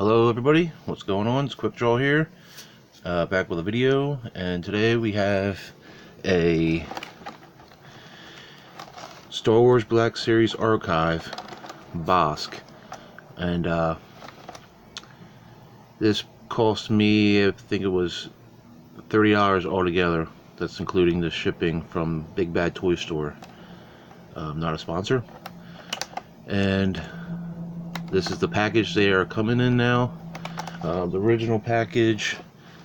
Hello everybody, what's going on? It's Quick Draw here, back with a video, and today we have a Star Wars Black Series Archive Bossk, and this cost me, I think it was $30 altogether. That's including the shipping from Big Bad Toy Store. Not a sponsor. And this is the package they are coming in now. The original package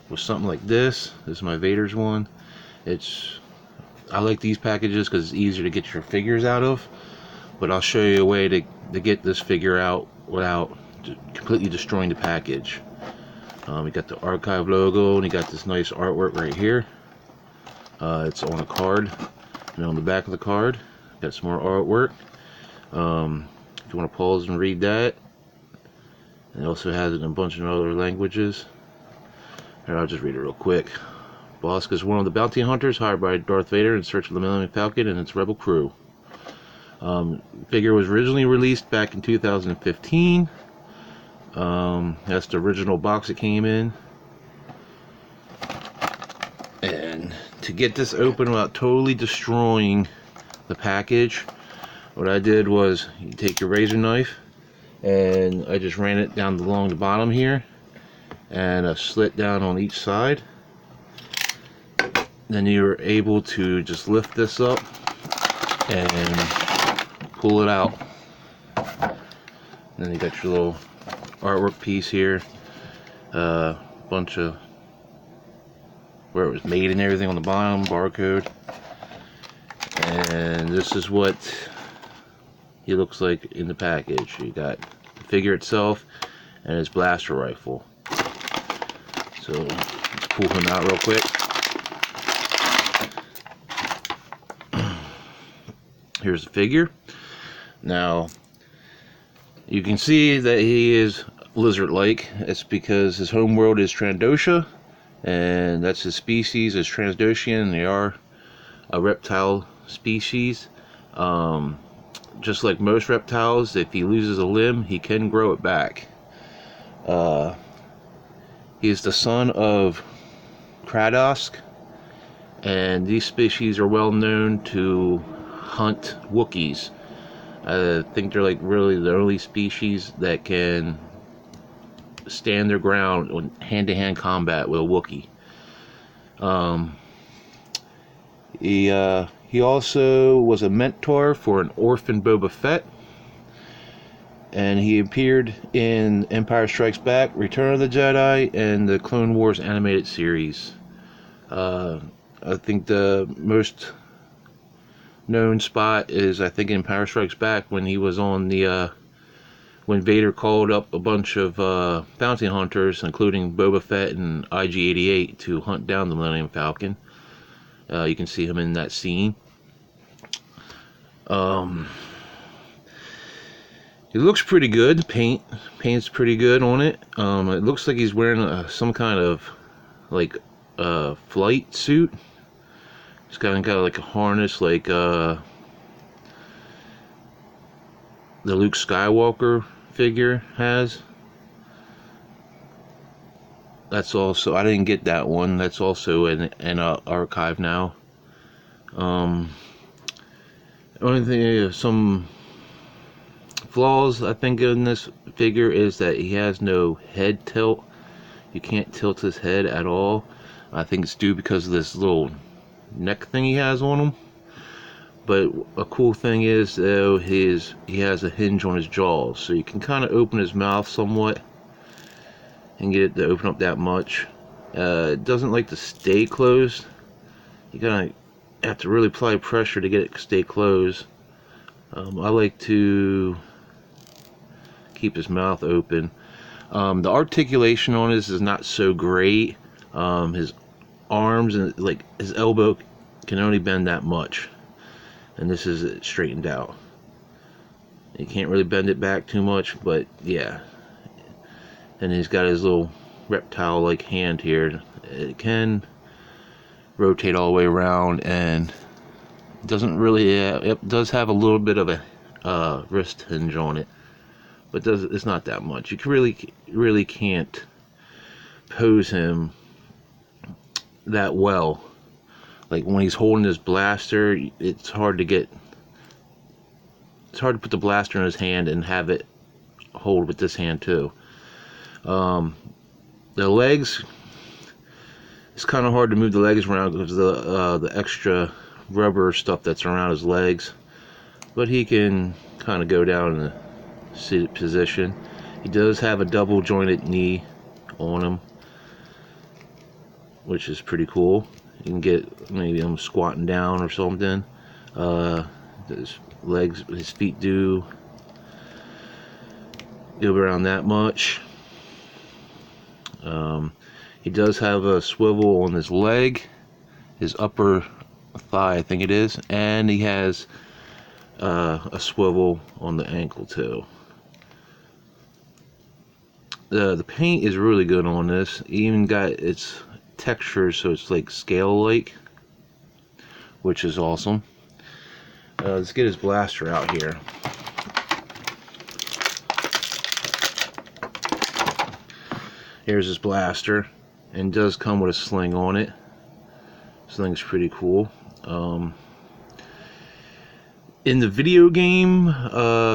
was something like this. This is my Vader's one. I like these packages because it's easier to get your figures out of. But I'll show you a way to get this figure out without completely destroying the package. We got the archive logo, and you got this nice artwork right here. It's on a card, and on the back of the card, got some more artwork. If you want to pause and read that. It also has it in a bunch of other languages. Here, I'll just read it real quick. Bossk is one of the bounty hunters hired by Darth Vader in search of the Millennium Falcon and its rebel crew. Figure was originally released back in 2015. That's the original box it came in. And to get this open without totally destroying the package, what I did was you take your razor knife, and I just ran it down along the bottom here, and a slit down on each side. Then you're able to just lift this up and pull it out. And then you got your little artwork piece here, bunch of where it was made and everything on the bottom, barcode. And this is what he looks like in the package. You got the figure itself and his blaster rifle. So let's pull him out real quick. Here's the figure. Now you can see that he is lizard-like. It's because his home world is Trandosha, and that's his species is Transdoshian. They are a reptile species. Just like most reptiles, if he loses a limb, he can grow it back. He is the son of Bossk, and these species are well known to hunt Wookiees. I think they're like really the only species that can stand their ground on hand-to-hand combat with a Wookiee. He also was a mentor for an orphan Boba Fett, and he appeared in Empire Strikes Back, Return of the Jedi, and the Clone Wars animated series. I think the most known spot is, I think, in Empire Strikes Back when he was on the when Vader called up a bunch of bounty hunters, including Boba Fett and IG-88, to hunt down the Millennium Falcon. You can see him in that scene. It looks pretty good. Paint's pretty good on it. It looks like he's wearing some kind of like flight suit. He's got like a harness, like the Luke Skywalker figure has. That's also, I didn't get that one. That's also in archive now. The only thing, some flaws I think in this figure is that he has no head tilt. You can't tilt his head at all. I think it's due because of this little neck thing he has on him. But a cool thing is, though, he has a hinge on his jaws, so you can kind of open his mouth somewhat and get it to open up that much. It doesn't like to stay closed. You gotta have to really apply pressure to get it to stay closed. I like to keep his mouth open. The articulation on this is not so great. His arms and like his elbow can only bend that much, and this is straightened out. You can't really bend it back too much, but yeah. And he's got his little reptile-like hand here. It can rotate all the way around, and doesn't really. It does have a little bit of a wrist hinge on it, but it's not that much. You can really can't pose him that well. Like when he's holding his blaster, it's hard to put the blaster in his hand and have it hold with this hand too. The legs, it's kind of hard to move the legs around because of the extra rubber stuff that's around his legs, but he can kind of go down in the seated position. He does have a double jointed knee on him, which is pretty cool. You can get maybe him squatting down or something. His feet do go around that much. He does have a swivel on his leg, his upper thigh, I think it is, and he has a swivel on the ankle too. The paint is really good on this. It even got its texture, so it's like scale-like, which is awesome. Let's get his blaster out here. Here's his blaster, and it does come with a sling on it. Sling's pretty cool. In the video game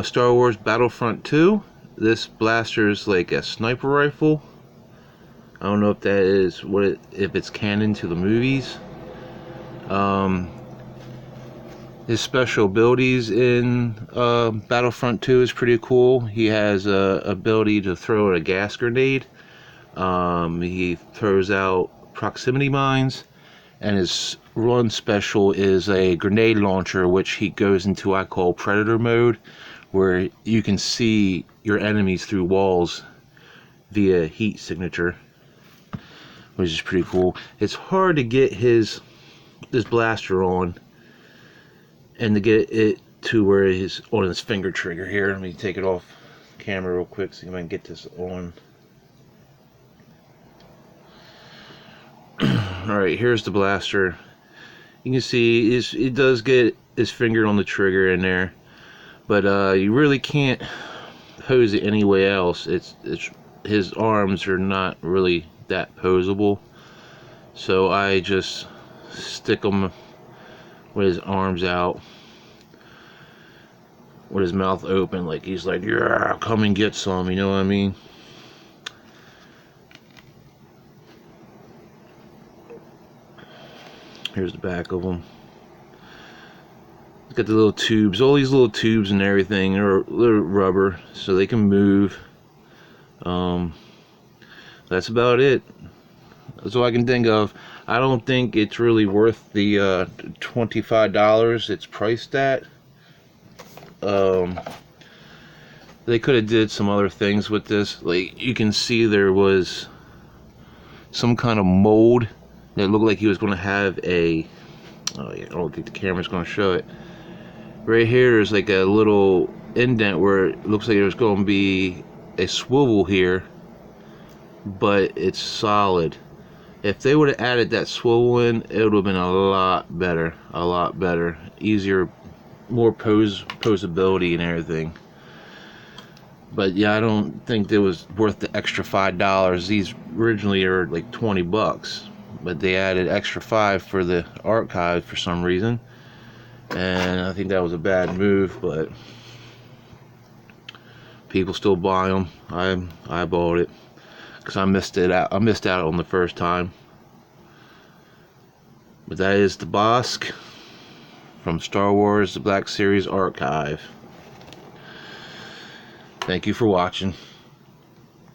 Star Wars Battlefront 2, this blaster is like a sniper rifle. I don't know if that is if it's canon to the movies. His special abilities in Battlefront 2 is pretty cool. He has a ability to throw a gas grenade. He throws out proximity mines, and his run special is a grenade launcher, which he goes into I call Predator mode, where you can see your enemies through walls via heat signature, which is pretty cool. It's hard to get this blaster on and to get it to where he's on his finger trigger here. Let me take it off camera real quick so I can get this on. Alright, here's the blaster. You can see it does get his finger on the trigger in there, but you really can't pose it any way else. His arms are not really that posable, so I just stick him with his arms out, with his mouth open, like he's like, yeah, come and get some, you know what I mean? Here's the back of them. It's got the little tubes, all these little tubes and everything are rubber, so they can move. That's about it. That's all I can think of. I don't think it's really worth the $25 it's priced at. They could have did some other things with this. Like, you can see there was some kind of mold that looked like he was going to have a, oh yeah, I don't think the camera's going to show it. Right here there's like a little indent where it looks like there's going to be a swivel here, but it's solid. If they would have added that swivel in, it would have been a lot better, easier, more posability and everything. But yeah, I don't think it was worth the extra $5. These originally are like 20 bucks, but they added extra $5 for the archive for some reason, and I think that was a bad move. But people still buy them. I bought it because I missed out on the first time. But that is the Bossk from Star Wars: The Black Series Archive. Thank you for watching.